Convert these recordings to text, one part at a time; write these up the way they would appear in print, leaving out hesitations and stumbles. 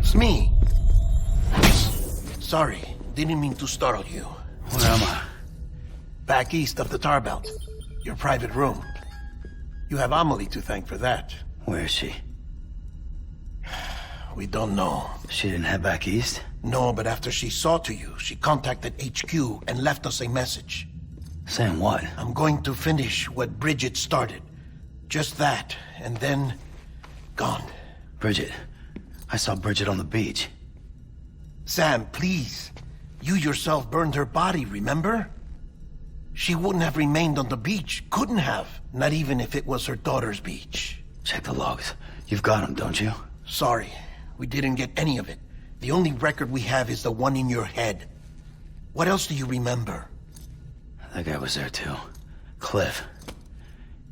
It's me. Sorry, didn't mean to startle you. Where am I? Back east of the tar belt. Your private room. You have Amelie to thank for that. Where is she? We don't know. She didn't head back east? No, but after she saw to you, she contacted HQ and left us a message. Saying what? I'm going to finish what Bridget started. Just that, and then... gone. Bridget. I saw Bridget on the beach. Sam, please. You yourself burned her body, remember? She wouldn't have remained on the beach. Couldn't have. Not even if it was her daughter's beach. Check the logs. You've got them, don't you? Sorry, we didn't get any of it. The only record we have is the one in your head. What else do you remember? That guy was there too. Cliff.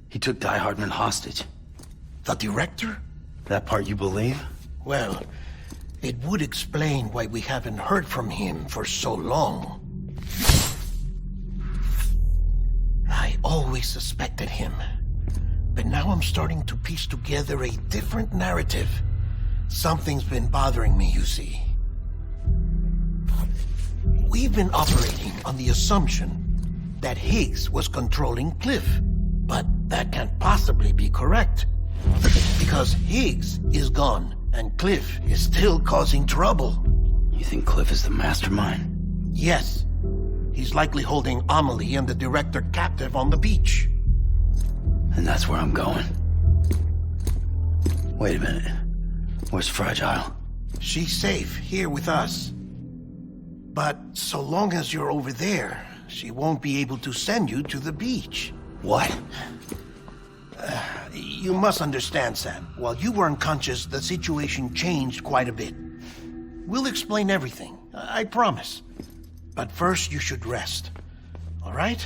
He took Die-Hardman hostage. The director? That part you believe? Well, it would explain why we haven't heard from him for so long. I always suspected him. But now I'm starting to piece together a different narrative. Something's been bothering me, you see. We've been operating on the assumption that Higgs was controlling Cliff. But that can't possibly be correct. Because Higgs is gone, and Cliff is still causing trouble. You think Cliff is the mastermind? Yes. He's likely holding Amelie and the director captive on the beach. And that's where I'm going. Wait a minute. Where's Fragile? She's safe here with us. But so long as you're over there, she won't be able to send you to the beach. What? You must understand, Sam. While you were unconscious, the situation changed quite a bit. We'll explain everything, I promise. But first, you should rest. All right?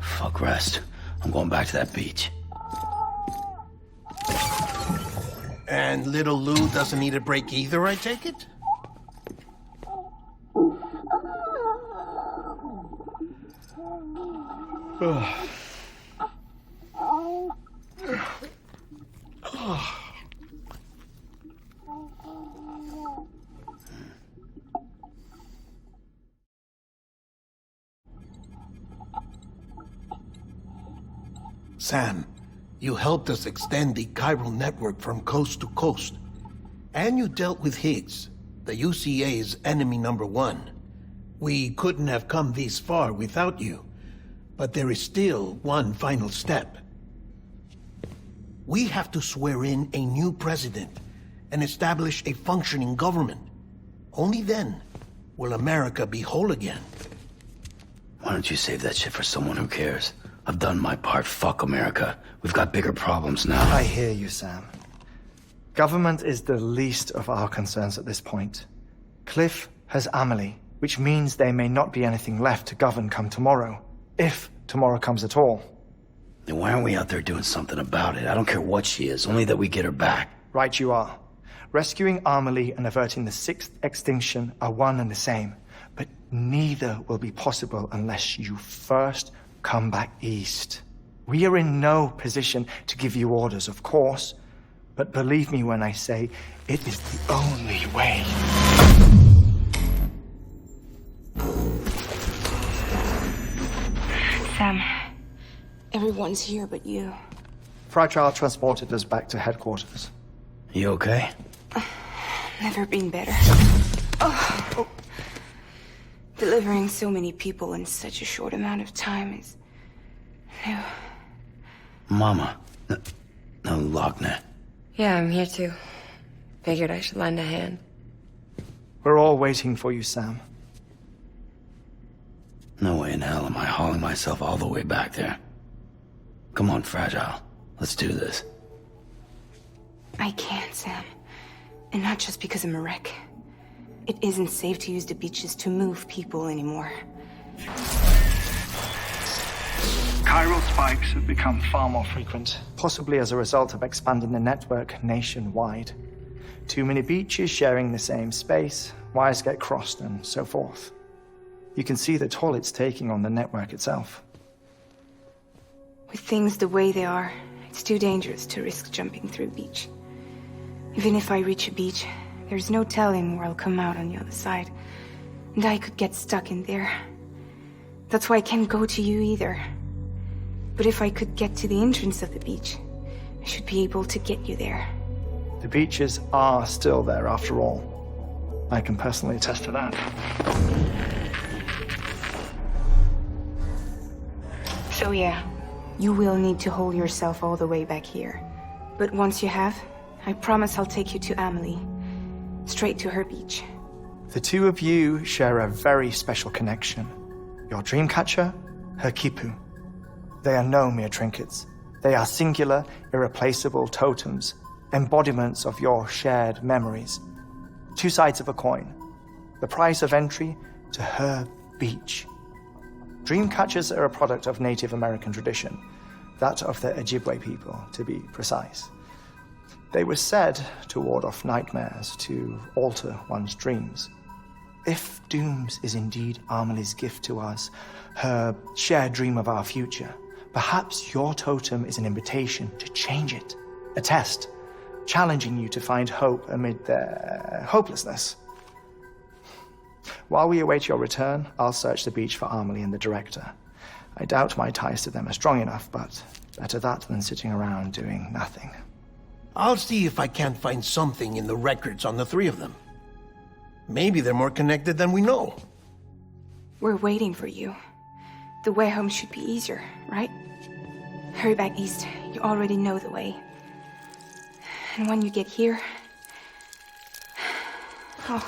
Fuck rest. I'm going back to that beach. And little Lou doesn't need a break either, I take it? Sam, you helped us extend the chiral network from coast to coast. And you dealt with Higgs, the UCA's enemy #1. We couldn't have come this far without you. But there is still one final step. We have to swear in a new president and establish a functioning government. Only then will America be whole again. Why don't you save that shit for someone who cares? I've done my part. Fuck America. We've got bigger problems now. I hear you, Sam. Government is the least of our concerns at this point. Cliff has Amelie, which means there may not be anything left to govern come tomorrow. If tomorrow comes at all. Then why aren't we out there doing something about it? I don't care what she is, only that we get her back. Right you are. Rescuing Amelie and averting the 6th extinction are one and the same. But neither will be possible unless you first come back east. We are in no position to give you orders, of course. But believe me when I say it is the only way. Sam, everyone's here but you. Fragile transported us back to headquarters. You okay? Never been better. Oh. Delivering so many people in such a short amount of time is new. Mama. No, Lochner. Yeah, I'm here too. Figured I should lend a hand. We're all waiting for you, Sam. No way in hell am I hauling myself all the way back there. Come on, Fragile. Let's do this. I can't, Sam. And not just because I'm a wreck. It isn't safe to use the beaches to move people anymore. Chiral spikes have become far more frequent, possibly as a result of expanding the network nationwide. Too many beaches sharing the same space, wires get crossed, and so forth. You can see the toll it's taking on the network itself. With things the way they are, it's too dangerous to risk jumping through a beach. Even if I reach a beach, There's no telling where I'll come out on the other side. And I could get stuck in there. That's why I can't go to you either. But if I could get to the entrance of the beach, I should be able to get you there. The beaches are still there after all. I can personally attest to that. So yeah, you will need to hold yourself all the way back here. But once you have, I promise I'll take you to Amelie. Straight to her beach. The two of you share a very special connection. Your dreamcatcher, her kipu. They are no mere trinkets. They are singular, irreplaceable totems, embodiments of your shared memories. Two sides of a coin. The price of entry to her beach. Dreamcatchers are a product of Native American tradition, that of the Ojibwe people, to be precise. They were said to ward off nightmares, to alter one's dreams. If Dooms is indeed Amelie's gift to us, her shared dream of our future, perhaps your totem is an invitation to change it, a test, challenging you to find hope amid their hopelessness. While we await your return, I'll search the beach for Amelie and the director. I doubt my ties to them are strong enough, but better that than sitting around doing nothing. I'll see if I can't find something in the records on the three of them. Maybe they're more connected than we know. We're waiting for you. The way home should be easier, right? Hurry back east. You already know the way. And when you get here... Oh.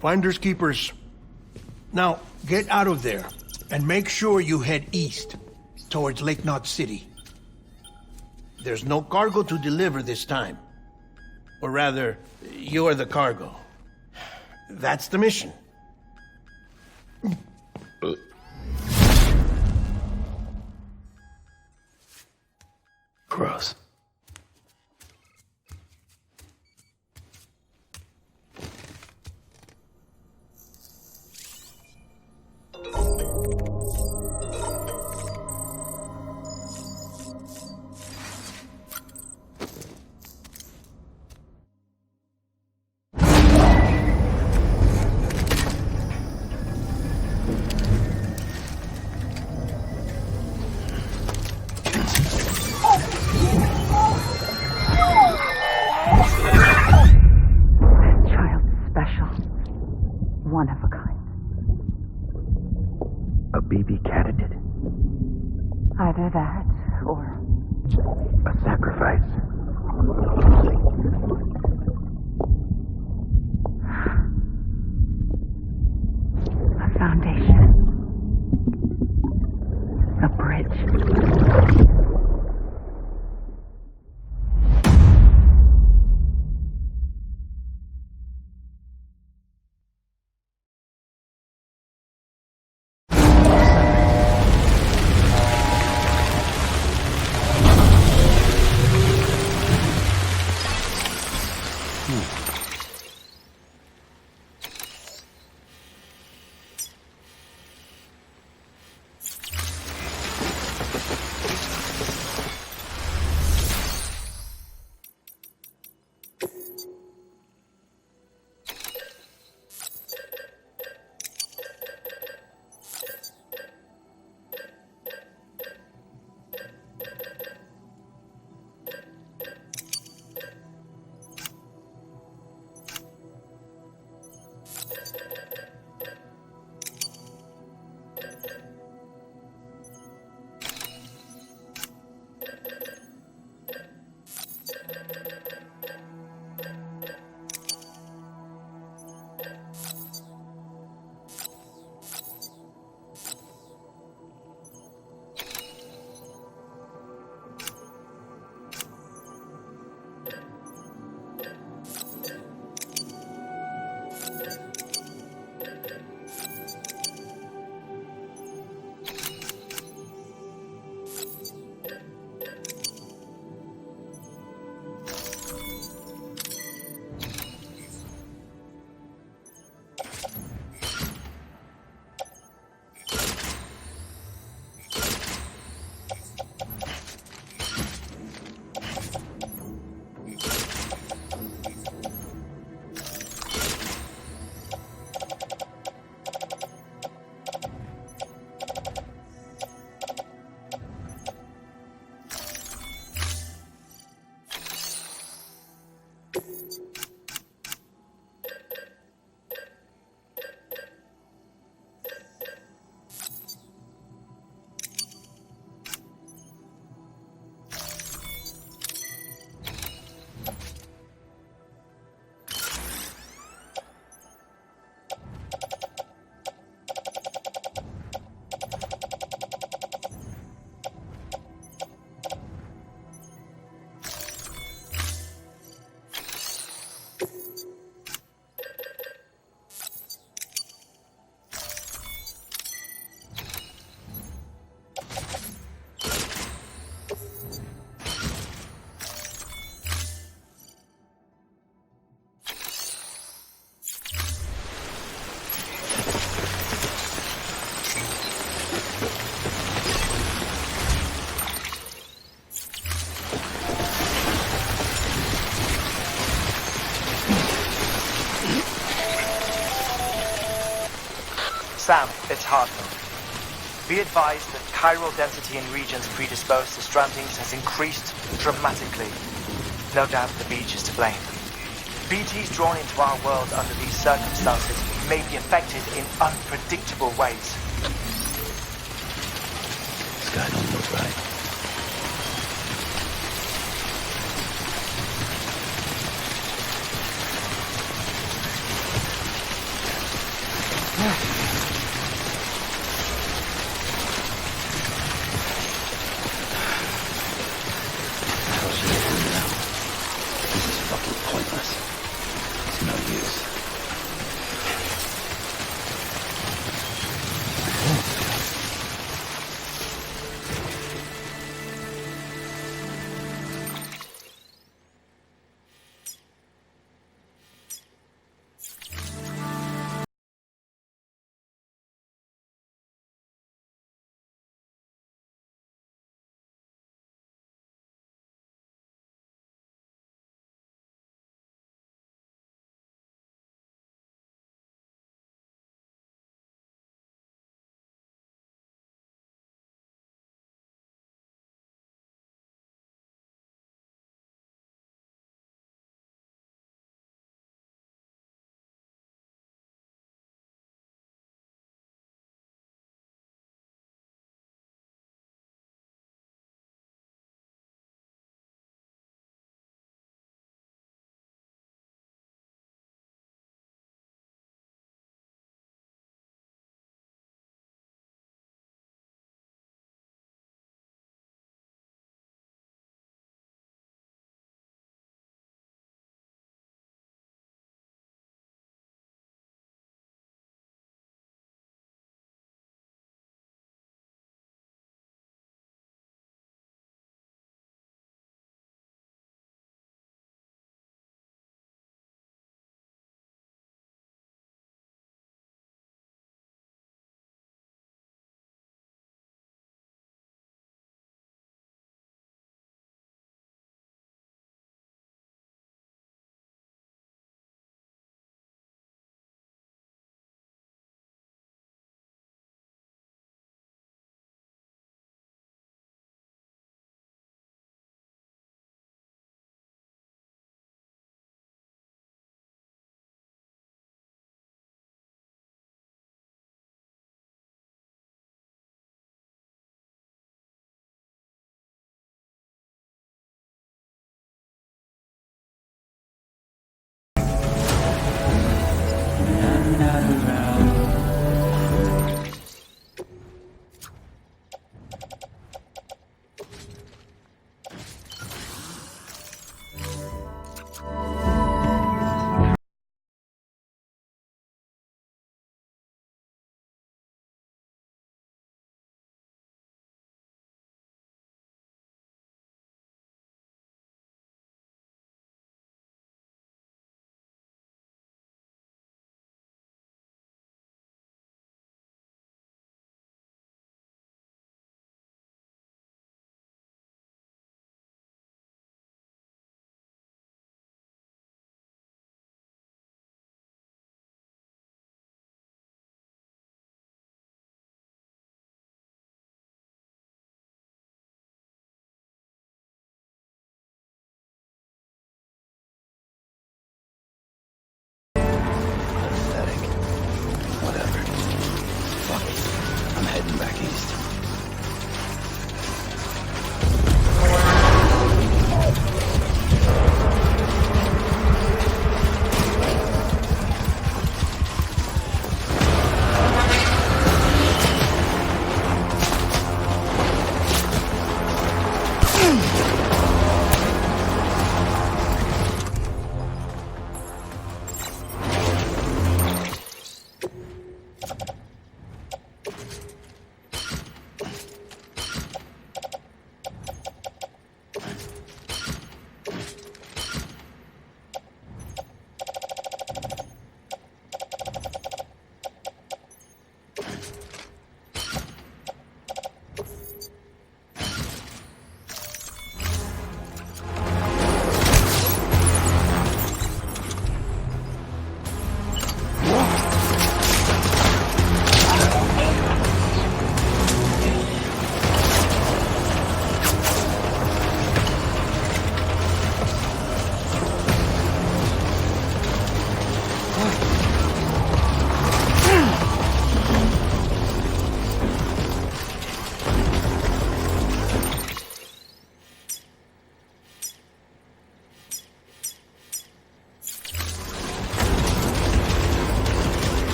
Finders keepers. Now, get out of there and make sure you head east towards Lake Knot City. There's no cargo to deliver this time. Or rather, you're the cargo. That's the mission. Gross. One of a kind. A BB candidate. Either that, or... A sacrifice. A foundation. A bridge. Sam, it's Hardman. Be advised that chiral density in regions predisposed to strandings has increased dramatically. No doubt the beach is to blame. BTs drawn into our world under these circumstances may be affected in unpredictable ways. This guy don't look right. How should I do now? This is fucking pointless. It's no use.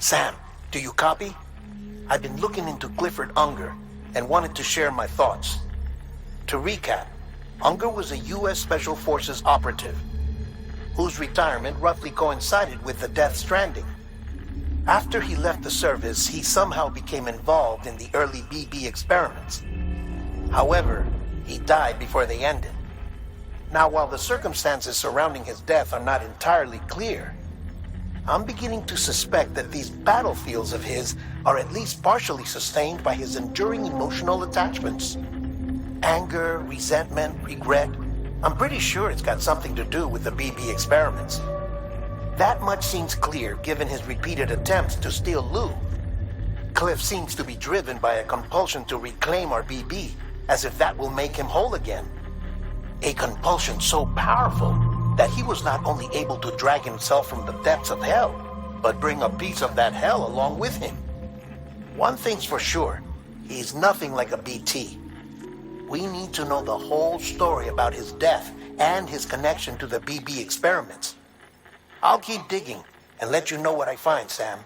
Sam, do you copy? I've been looking into Clifford Unger and wanted to share my thoughts. To recap, Unger was a U.S. Special Forces operative whose retirement roughly coincided with the Death Stranding. After he left the service, he somehow became involved in the early BB experiments. However, he died before they ended. Now, while the circumstances surrounding his death are not entirely clear, I'm beginning to suspect that these battlefields of his are at least partially sustained by his enduring emotional attachments. Anger, resentment, regret. I'm pretty sure it's got something to do with the BB experiments. That much seems clear given his repeated attempts to steal Lou. Cliff seems to be driven by a compulsion to reclaim our BB, as if that will make him whole again. A compulsion so powerful that he was not only able to drag himself from the depths of hell, but bring a piece of that hell along with him. One thing's for sure, he's nothing like a BT. We need to know the whole story about his death and his connection to the BB experiments. I'll keep digging and let you know what I find, Sam.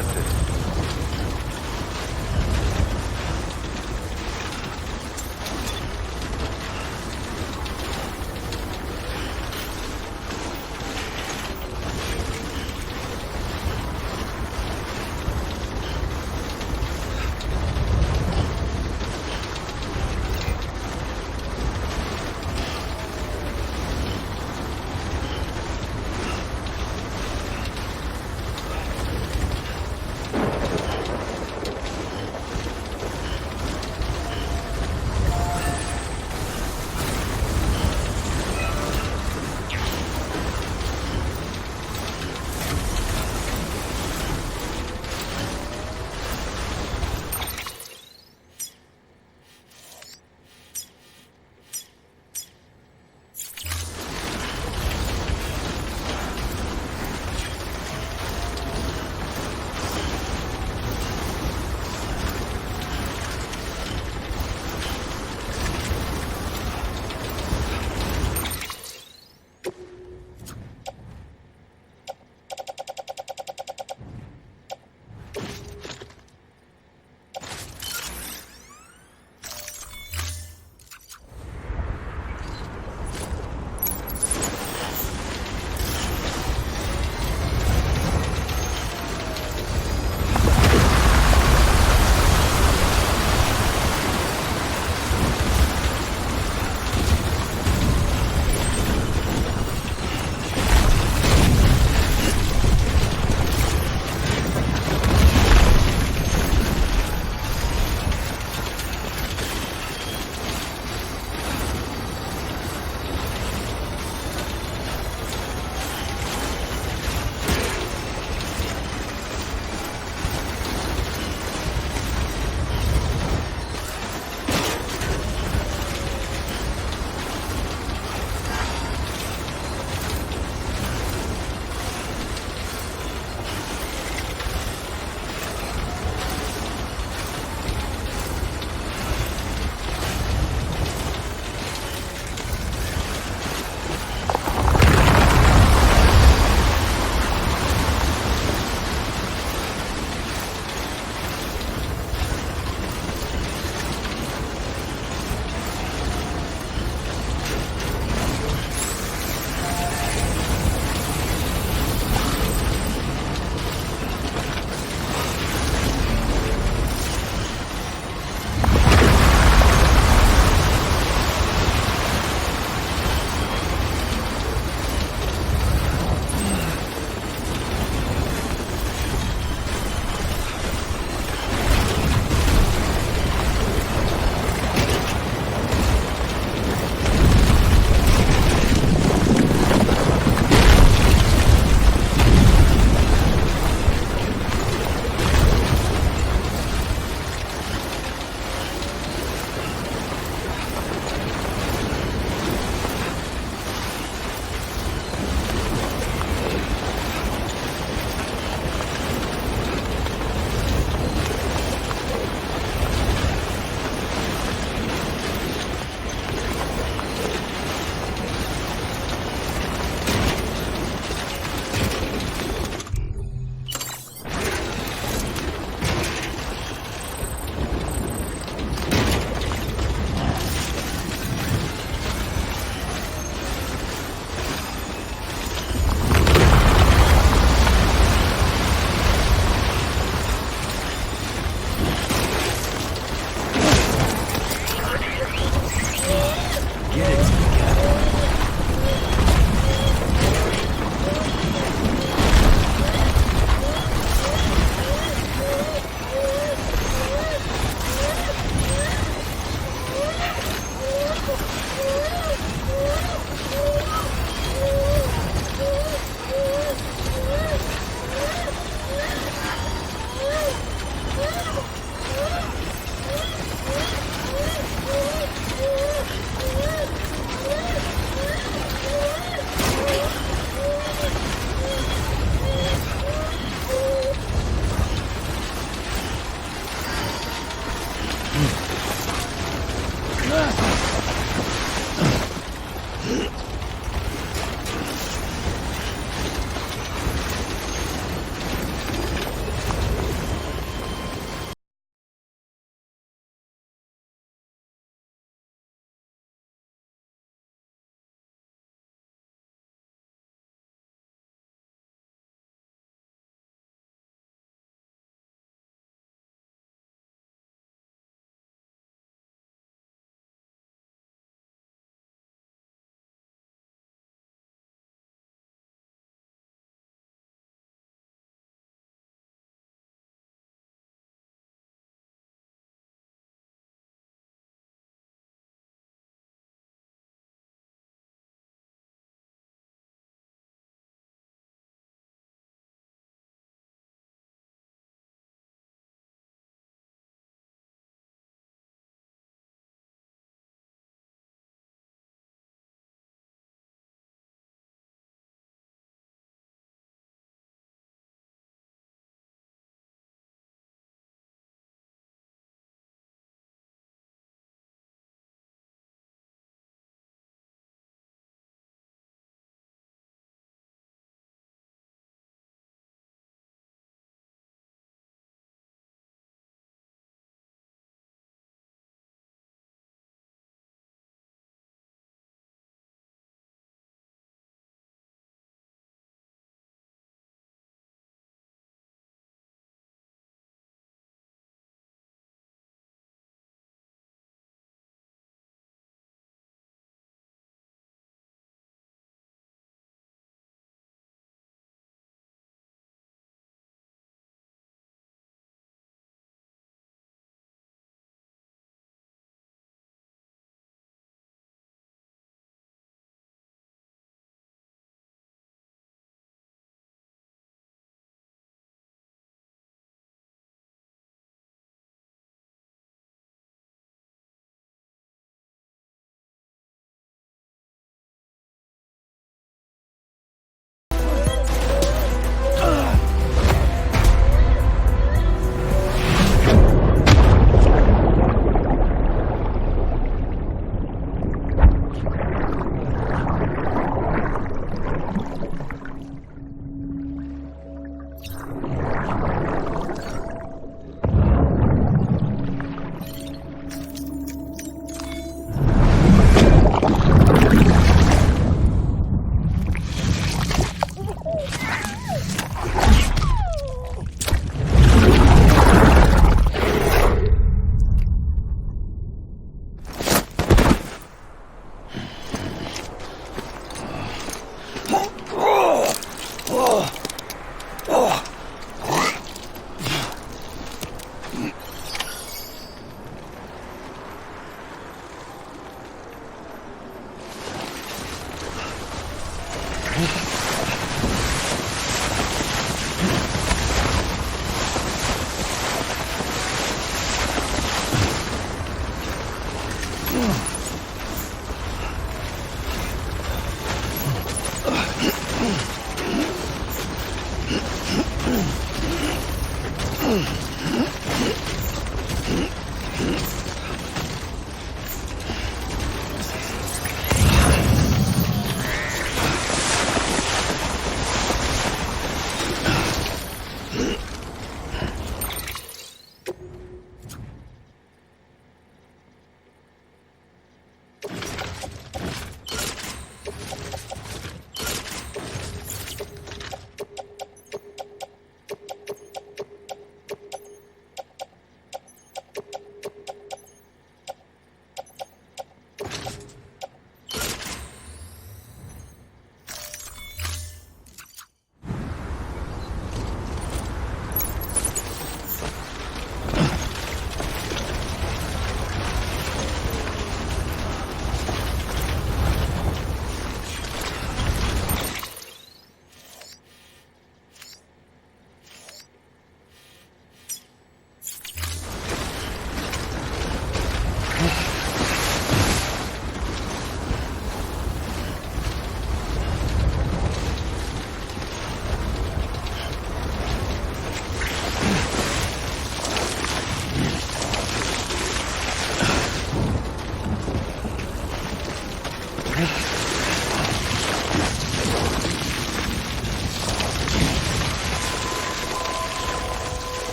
inflicted.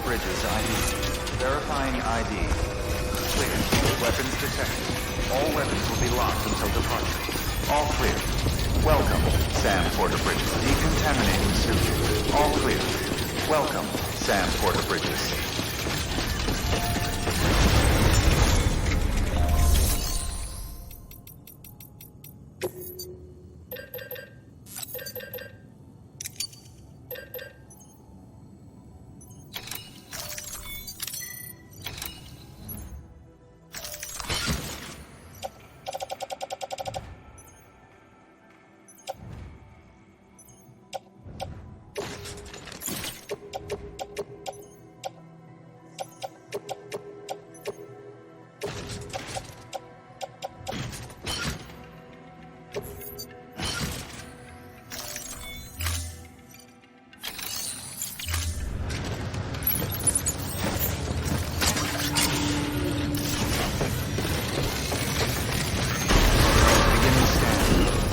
Bridges ID. Verifying ID. Clear. Weapons detected. All weapons will be locked until departure. All clear. Welcome, Sam Porter Bridges. Decontaminating suit. All clear. Welcome, Sam Porter Bridges.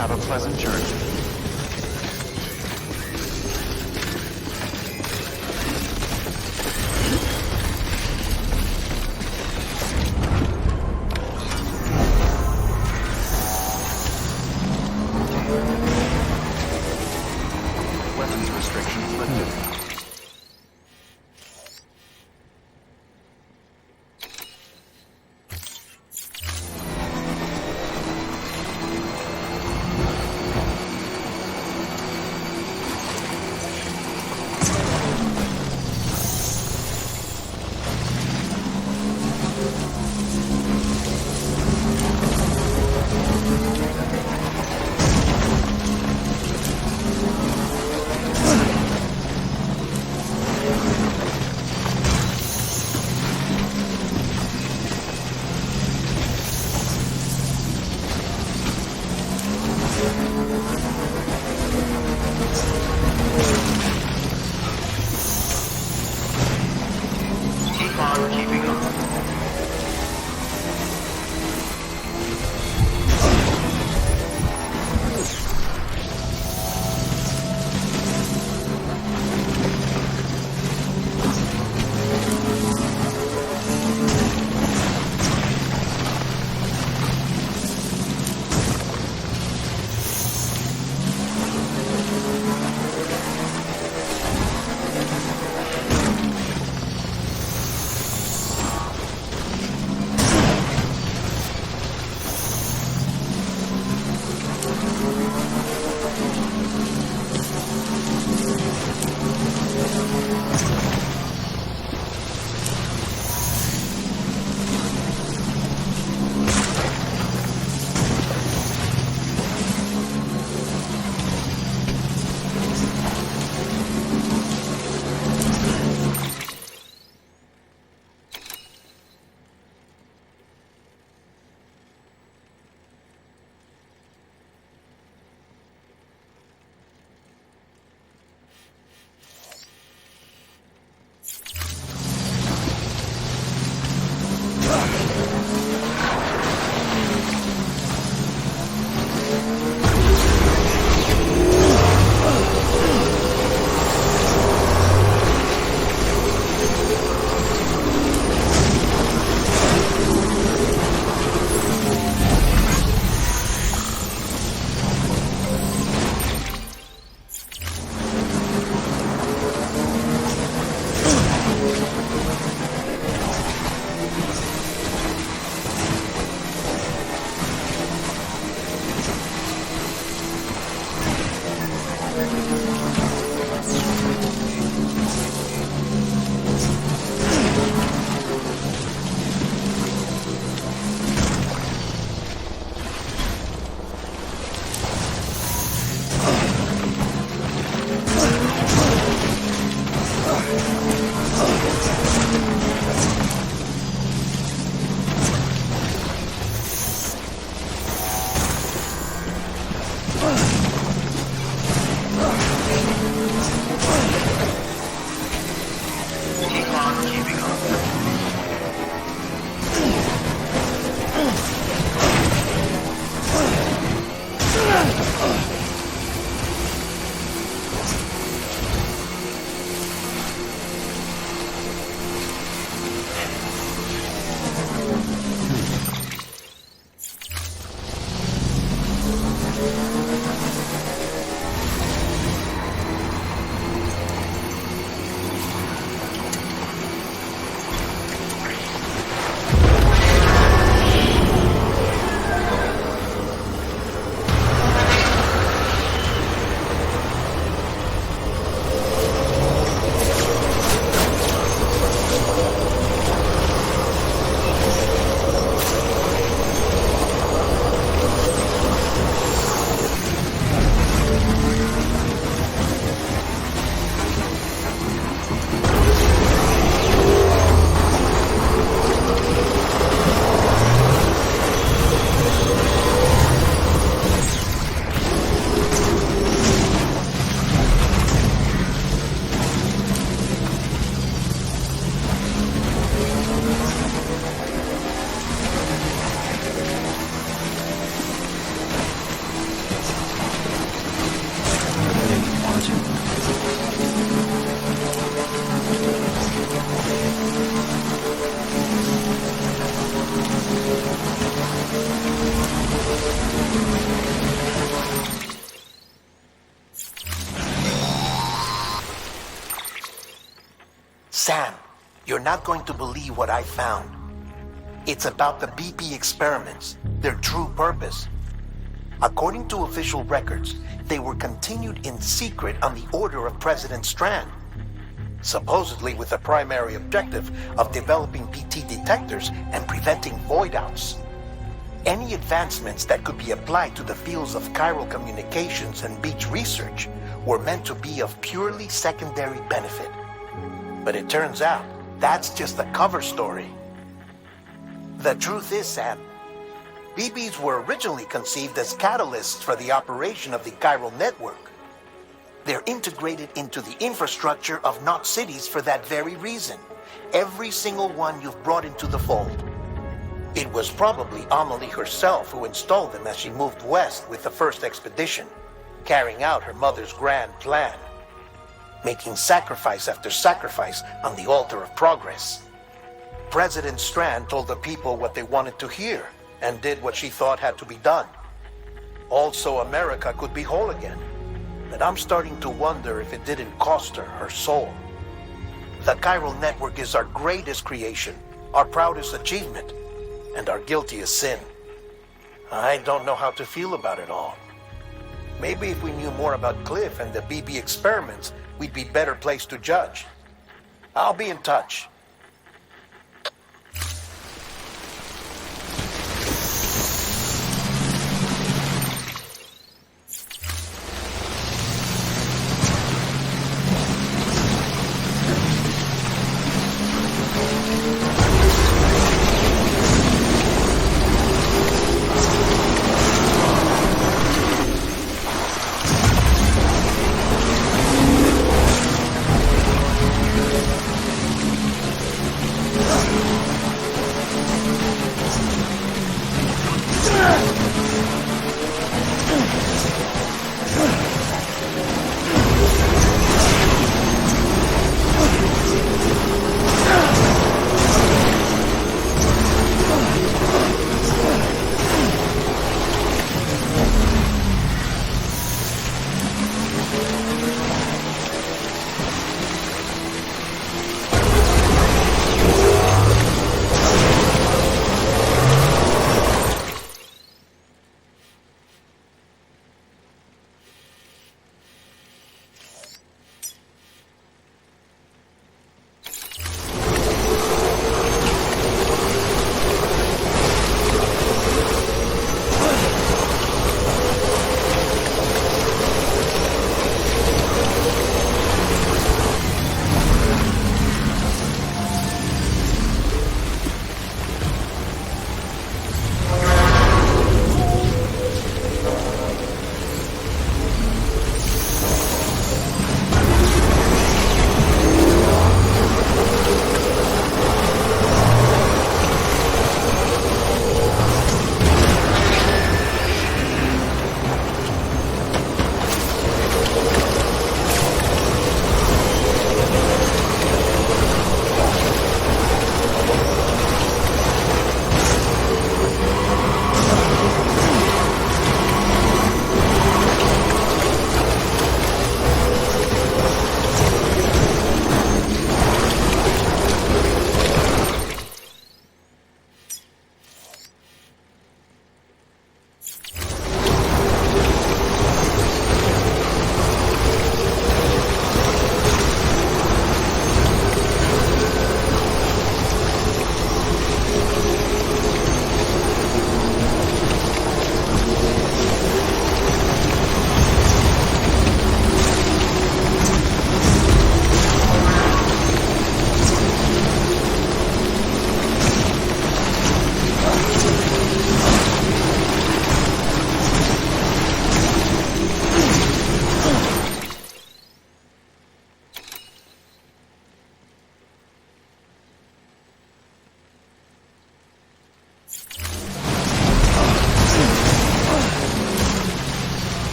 Have a pleasant journey. Weapons restrictions lifted. Sam, you're not going to believe what I found. It's about the BP experiments, their true purpose. According to official records, they were continued in secret on the order of President Strand, supposedly with the primary objective of developing BT detectors and preventing void-outs. Any advancements that could be applied to the fields of chiral communications and beach research were meant to be of purely secondary benefit. But it turns out, that's just a cover story. The truth is, Sam, BBs were originally conceived as catalysts for the operation of the chiral network. They're integrated into the infrastructure of not cities for that very reason. Every single one you've brought into the fold. It was probably Amelie herself who installed them as she moved west with the first expedition, carrying out her mother's grand plan, making sacrifice after sacrifice on the altar of progress. President Strand told the people what they wanted to hear and did what she thought had to be done. Also, America could be whole again. But I'm starting to wonder if it didn't cost her her soul. The chiral network is our greatest creation, our proudest achievement, and our guiltiest sin. I don't know how to feel about it all. Maybe if we knew more about Cliff and the BB experiments, we'd be better placed to judge. I'll be in touch.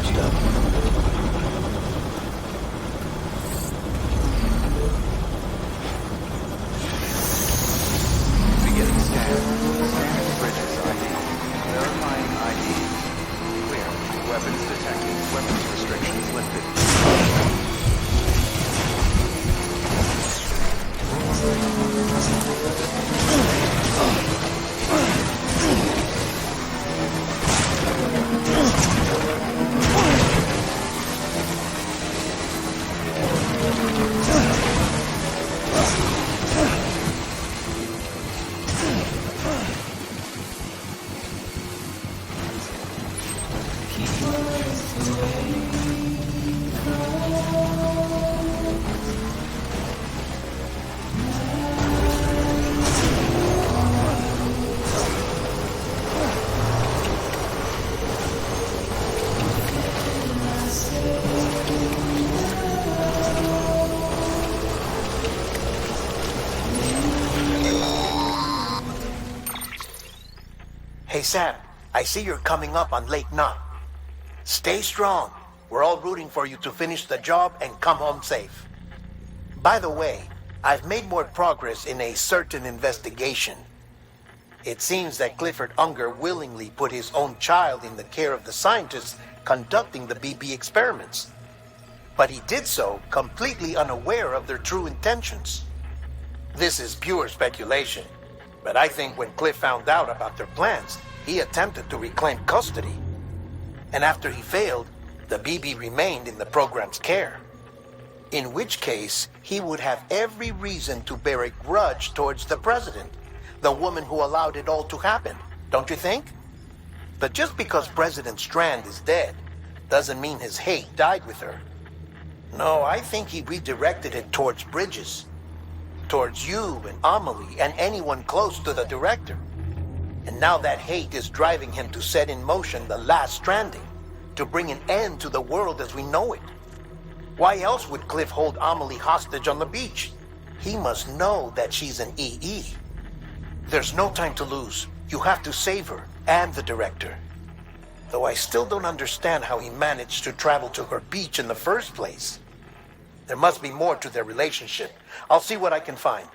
charged up. Beginning scan. Scanning bridges ID. Verifying ID. Clear. Weapons detected. Weapons restrictions lifted. Hey, Sam, I see you're coming up on Lake Knot. Stay strong. We're all rooting for you to finish the job and come home safe. By the way, I've made more progress in a certain investigation. It seems that Clifford Unger willingly put his own child in the care of the scientists conducting the BB experiments. But he did so completely unaware of their true intentions. This is pure speculation, but I think when Cliff found out about their plans, he attempted to reclaim custody. And after he failed, the BB remained in the program's care. In which case, he would have every reason to bear a grudge towards the president, the woman who allowed it all to happen, don't you think? But just because President Strand is dead, doesn't mean his hate died with her. No, I think he redirected it towards Bridges. Towards you and Amelie and anyone close to the director. And now that hate is driving him to set in motion the last stranding, to bring an end to the world as we know it. Why else would Cliff hold Amelie hostage on the beach? He must know that she's an EE. There's no time to lose. You have to save her and the director. Though I still don't understand how he managed to travel to her beach in the first place. There must be more to their relationship. I'll see what I can find.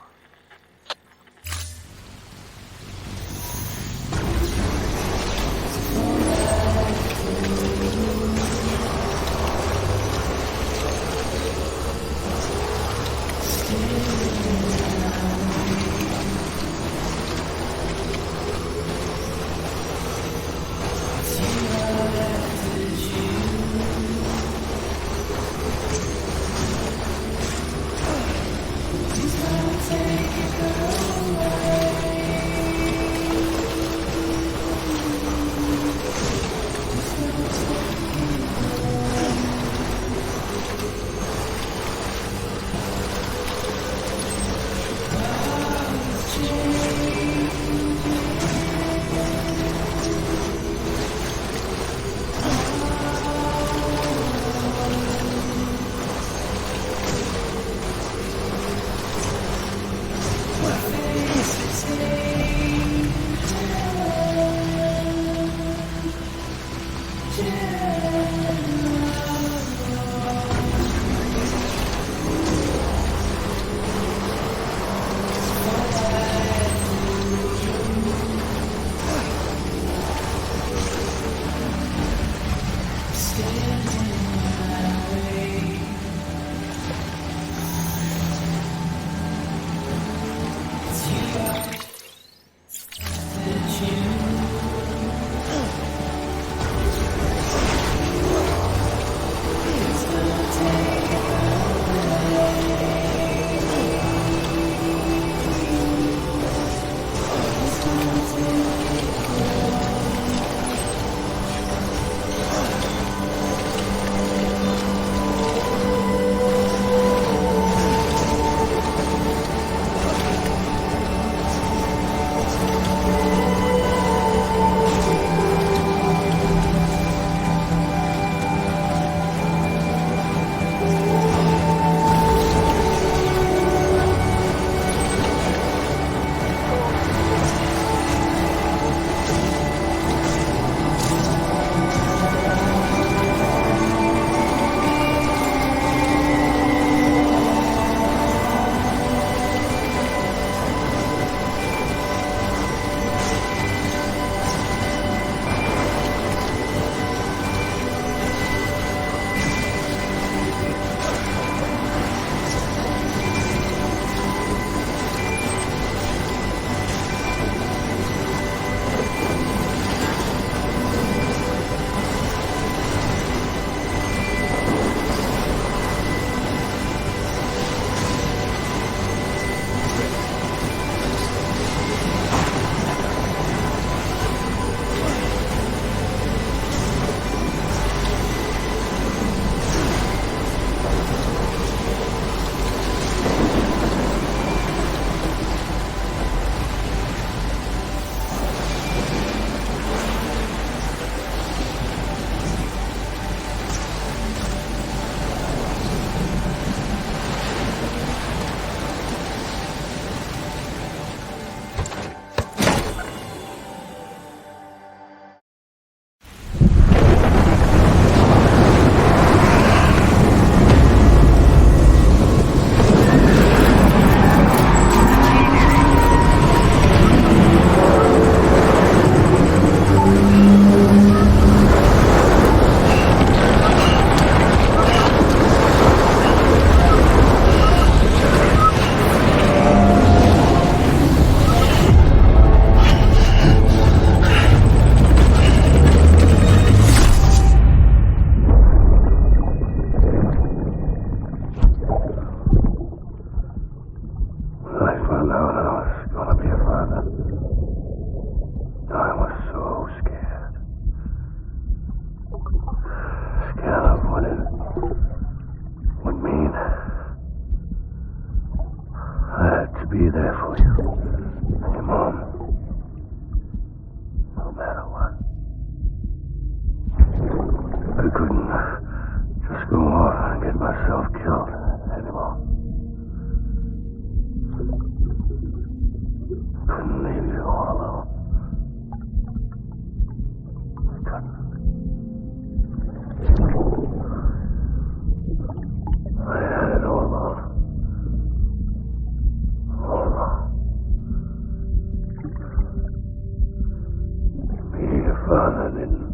father didn't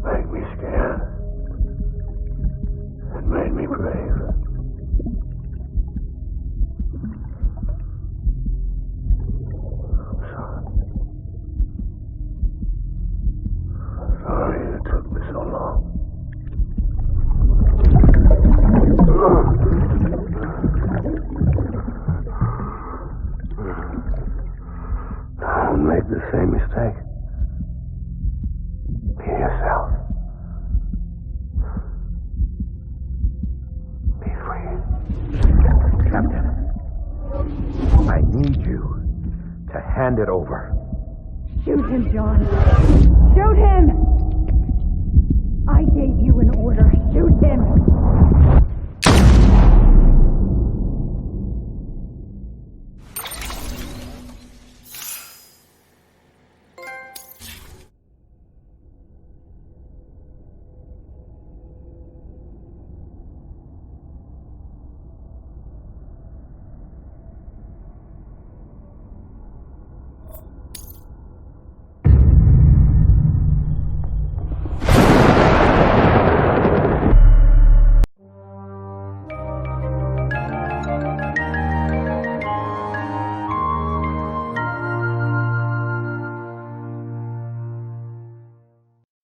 make me scared. It made me brave. Sorry it took me so long. Don't make the same mistake. Be yourself. Be free. Captain, I need you to hand it over. Shoot him, John. Shoot him! I gave you an order. Shoot him!